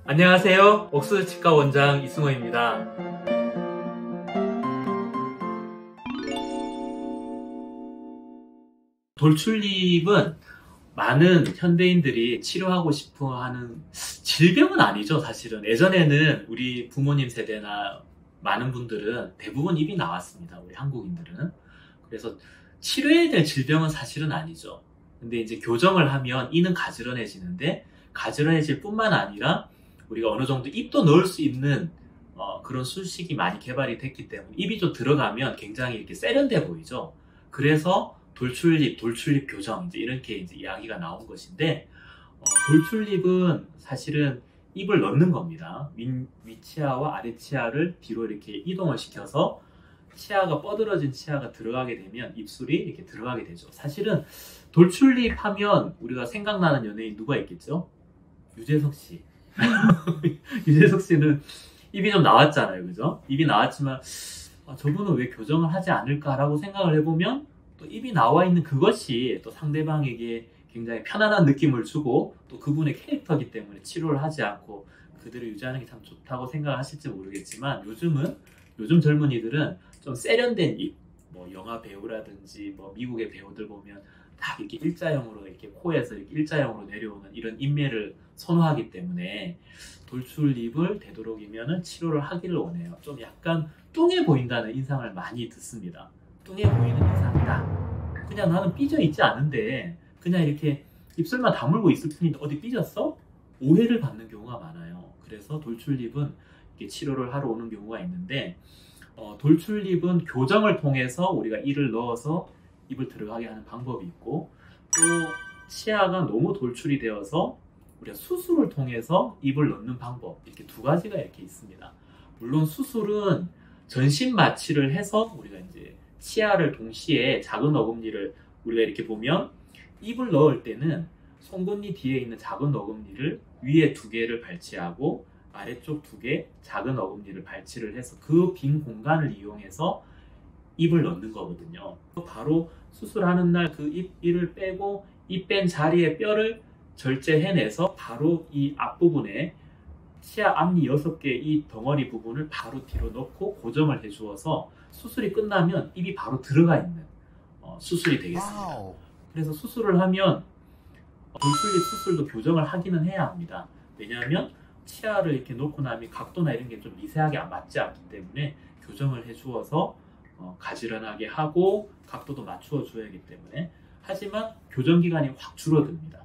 안녕하세요. 옥수수 치과 원장 이승호입니다. 돌출입은 많은 현대인들이 치료하고 싶어 하는 질병은 아니죠, 사실은. 예전에는 우리 부모님 세대나 많은 분들은 대부분 입이 나왔습니다, 우리 한국인들은. 그래서 치료해야 될 질병은 사실은 아니죠. 근데 이제 교정을 하면 이는 가지런해지는데, 가지런해질 뿐만 아니라 우리가 어느 정도 입도 넣을 수 있는 그런 술식이 많이 개발이 됐기 때문에 입이 좀 들어가면 굉장히 이렇게 세련돼 보이죠. 그래서 돌출입 교정 이렇게 이제 이야기가 나온 것인데, 돌출입은 사실은 입을 넣는 겁니다. 위치아와 아래치아를 뒤로 이렇게 이동을 시켜서 치아가 뻗어진 치아가 들어가게 되면 입술이 이렇게 들어가게 되죠. 사실은 돌출입 하면 우리가 생각나는 연예인 누가 있겠죠? 유재석 씨. 유재석 씨는 입이 좀 나왔잖아요, 그죠? 입이 나왔지만 저분은 왜 교정을 하지 않을까라고 생각을 해보면 또 입이 나와 있는 그것이 또 상대방에게 굉장히 편안한 느낌을 주고 또 그분의 캐릭터이기 때문에 치료를 하지 않고 그대로 유지하는 게 참 좋다고 생각하실지 모르겠지만, 요즘 젊은이들은 좀 세련된 입, 뭐 영화 배우라든지 뭐 미국의 배우들 보면 다 이렇게 일자형으로 이렇게 코에서 이렇게 일자형으로 내려오는 이런 인매를 선호하기 때문에 돌출입을 되도록이면 치료를 하기를 원해요. 좀 약간 뚱해 보인다는 인상을 많이 듣습니다. 뚱해 보이는 인상이다. 그냥 나는 삐져 있지 않은데 그냥 이렇게 입술만 다물고 있을 뿐인데 어디 삐졌어? 오해를 받는 경우가 많아요. 그래서 돌출입은 이렇게 치료를 하러 오는 경우가 있는데, 돌출입은 교정을 통해서 우리가 이를 넣어서 입을 들어가게 하는 방법이 있고, 또 치아가 너무 돌출이 되어서 우리가 수술을 통해서 입을 넣는 방법, 이렇게 두 가지가 이렇게 있습니다. 물론 수술은 전신 마취를 해서 우리가 이제 치아를 동시에 작은 어금니를 우리가 이렇게 보면 입을 넣을 때는 송곳니 뒤에 있는 작은 어금니를 위에 2개를 발치하고 아래쪽 2개 작은 어금니를 발치를 해서 그 빈 공간을 이용해서 입을 넣는 거거든요. 바로 수술하는 날 그 입을 빼고 입 뺀 자리에 뼈를 절제해내서 바로 이 앞부분에 치아 앞니 6개 이 덩어리 부분을 바로 뒤로 넣고 고정을 해주어서 수술이 끝나면 입이 바로 들어가 있는 수술이 되겠습니다. 그래서 수술을 하면 돌출입 수술도 교정을 하기는 해야 합니다. 왜냐하면 치아를 이렇게 놓고 나면 각도나 이런 게 좀 미세하게 맞지 않기 때문에 교정을 해주어서 가지런하게 하고 각도도 맞추어 줘야 하기 때문에. 하지만 교정 기간이 확 줄어듭니다.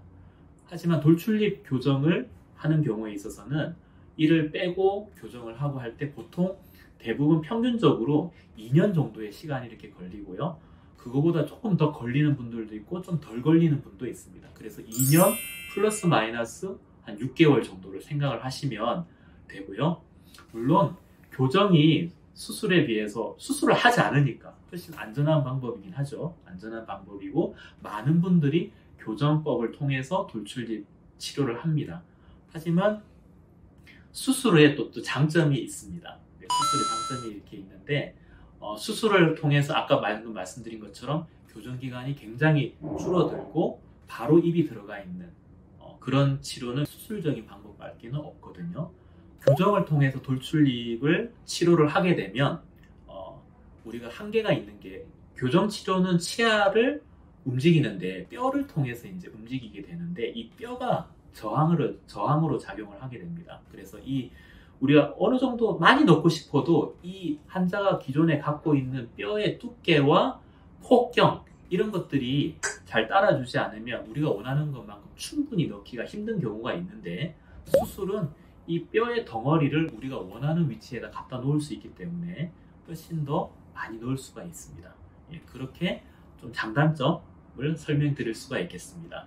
하지만 돌출입 교정을 하는 경우에 있어서는 이를 빼고 교정을 하고 할 때 보통 대부분 평균적으로 2년 정도의 시간이 이렇게 걸리고요. 그거보다 조금 더 걸리는 분들도 있고 좀 덜 걸리는 분도 있습니다. 그래서 2년 플러스 마이너스 한 6개월 정도를 생각을 하시면 되고요. 물론 교정이 수술에 비해서 수술을 하지 않으니까 훨씬 안전한 방법이긴 하죠. 안전한 방법이고 많은 분들이 교정법을 통해서 돌출입 치료를 합니다. 하지만 수술에 또 장점이 있습니다. 수술의 장점이 이렇게 있는데, 수술을 통해서 아까 말씀드린 것처럼 교정 기간이 굉장히 줄어들고 바로 입이 들어가 있는 그런 치료는 수술적인 방법밖에는 없거든요. 교정을 통해서 돌출입을 치료를 하게 되면 우리가 한계가 있는 게, 교정 치료는 치아를 움직이는데 뼈를 통해서 이제 움직이게 되는데 이 뼈가 저항으로 작용을 하게 됩니다. 그래서 우리가 어느 정도 많이 넣고 싶어도 이 환자가 기존에 갖고 있는 뼈의 두께와 폭경 이런 것들이 잘 따라주지 않으면 우리가 원하는 것만큼 충분히 넣기가 힘든 경우가 있는데, 수술은 이 뼈의 덩어리를 우리가 원하는 위치에다 갖다 놓을 수 있기 때문에 훨씬 더 많이 넣을 수가 있습니다. 그렇게 좀 장단점을 설명드릴 수가 있겠습니다.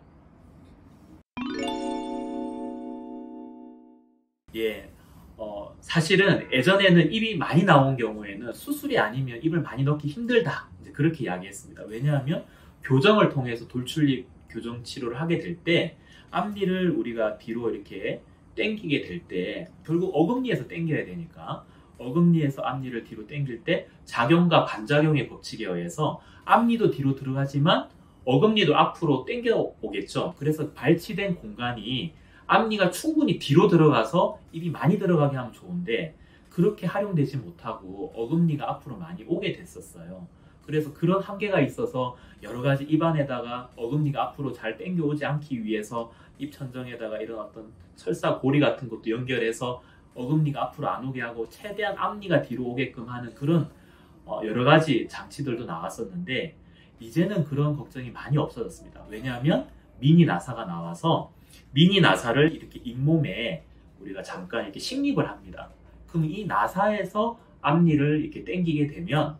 사실은 예전에는 입이 많이 나온 경우에는 수술이 아니면 입을 많이 넣기 힘들다, 이제 그렇게 이야기했습니다. 왜냐하면 교정을 통해서 돌출입 교정 치료를 하게 될 때 앞니를 우리가 뒤로 이렇게 당기게 될 때 결국 어금니에서 당겨야 되니까 어금니에서 앞니를 뒤로 당길 때 작용과 반작용의 법칙에 의해서 앞니도 뒤로 들어가지만 어금니도 앞으로 당겨 오겠죠. 그래서 발치된 공간이 앞니가 충분히 뒤로 들어가서 입이 많이 들어가게 하면 좋은데 그렇게 활용되지 못하고 어금니가 앞으로 많이 오게 됐었어요. 그래서 그런 한계가 있어서 여러 가지 입안에다가 어금니가 앞으로 잘 당겨오지 않기 위해서 입천정에다가 이런 어떤 철사 고리 같은 것도 연결해서 어금니가 앞으로 안 오게 하고 최대한 앞니가 뒤로 오게끔 하는 그런 여러 가지 장치들도 나왔었는데 이제는 그런 걱정이 많이 없어졌습니다. 왜냐하면 미니 나사가 나와서 미니 나사를 이렇게 잇몸에 우리가 잠깐 이렇게 식립을 합니다. 그럼 이 나사에서 앞니를 이렇게 당기게 되면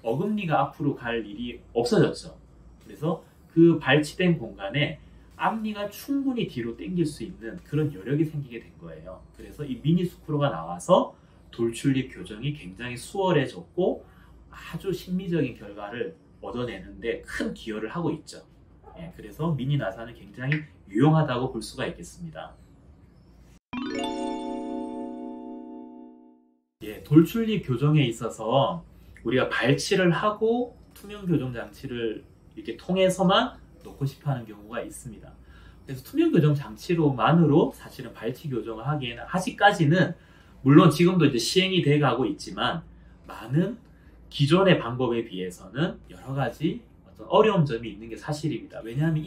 어금니가 앞으로 갈 일이 없어졌죠. 그래서 그 발치된 공간에 앞니가 충분히 뒤로 당길 수 있는 그런 여력이 생기게 된 거예요. 그래서 이 미니 스크루가 나와서 돌출입 교정이 굉장히 수월해졌고 아주 심미적인 결과를 얻어내는데 큰 기여를 하고 있죠. 예, 그래서 미니 나사는 굉장히 유용하다고 볼 수가 있겠습니다. 예, 돌출입 교정에 있어서 우리가 발치를 하고 투명 교정 장치를 이렇게 통해서만 놓고 싶어 하는 경우가 있습니다. 그래서 투명 교정 장치로만으로 사실은 발치 교정을 하기에는 아직까지는 물론 지금도 이제 시행이 돼 가고 있지만 많은 기존의 방법에 비해서는 여러 가지 어떤 어려운 점이 있는 게 사실입니다. 왜냐하면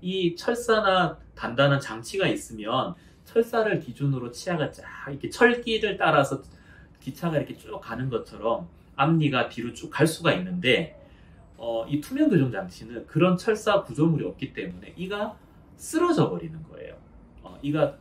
이 철사나 단단한 장치가 있으면 철사를 기준으로 치아가 쫙 이렇게 철기를 따라서 기차가 이렇게 쭉 가는 것처럼 앞니가 뒤로 쭉 갈 수가 있는데 이 투명 교정 장치는 그런 철사 구조물이 없기 때문에 이가 쓰러져 버리는 거예요. 이가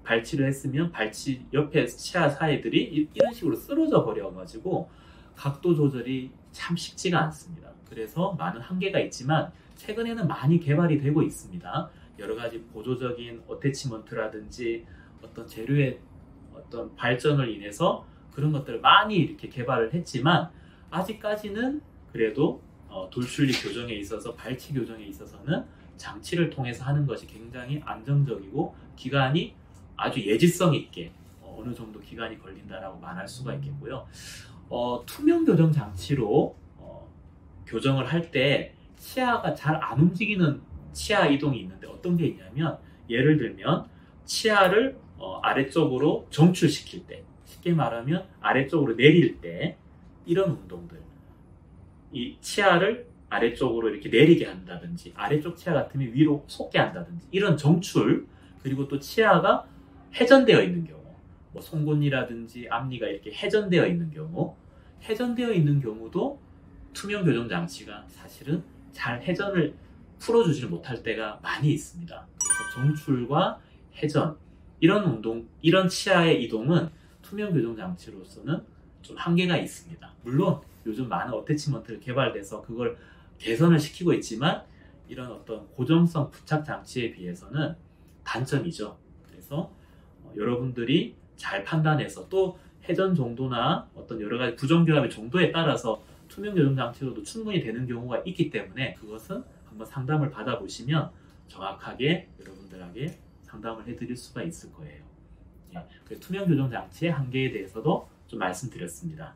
발치를 했으면 발치 옆에 치아 사이들이 이런 식으로 쓰러져 버려가지고 각도 조절이 참 쉽지가 않습니다. 그래서 많은 한계가 있지만 최근에는 많이 개발이 되고 있습니다. 여러 가지 보조적인 어태치먼트라든지 어떤 재료의 어떤 발전을 인해서 그런 것들을 많이 이렇게 개발을 했지만 아직까지는 그래도 돌출입 교정에 있어서 발치 교정에 있어서는 장치를 통해서 하는 것이 굉장히 안정적이고 기간이 아주 예지성 있게 어느 정도 기간이 걸린다라고 말할 수가 있겠고요. 투명 교정 장치로 교정을 할 때 치아가 잘 안 움직이는 치아 이동이 있는데 어떤 게 있냐면 예를 들면 치아를 아래쪽으로 정출시킬 때 쉽게 말하면 아래쪽으로 내릴 때 이런 운동들 이 치아를 아래쪽으로 이렇게 내리게 한다든지 아래쪽 치아 같으면 위로 솟게 한다든지 이런 정출 그리고 또 치아가 회전되어 있는 경우 뭐 송곳니라든지 앞니가 이렇게 회전되어 있는 경우 회전되어 있는 경우도 투명 교정 장치가 사실은 잘 회전을 풀어주지 못할 때가 많이 있습니다. 그래서 정출과 회전 이런 운동 이런 치아의 이동은 투명 교정 장치로서는 좀 한계가 있습니다. 물론 요즘 많은 어태치먼트를 개발돼서 그걸 개선을 시키고 있지만 이런 어떤 고정성 부착 장치에 비해서는 단점이죠. 그래서 여러분들이 잘 판단해서 또 회전 정도나 어떤 여러 가지 부정교합의 정도에 따라서 투명 교정 장치로도 충분히 되는 경우가 있기 때문에 그것은 한번 상담을 받아보시면 정확하게 여러분들에게 상담을 해드릴 수가 있을 거예요. 예, 투명 교정 장치의 한계에 대해서도 좀 말씀드렸습니다.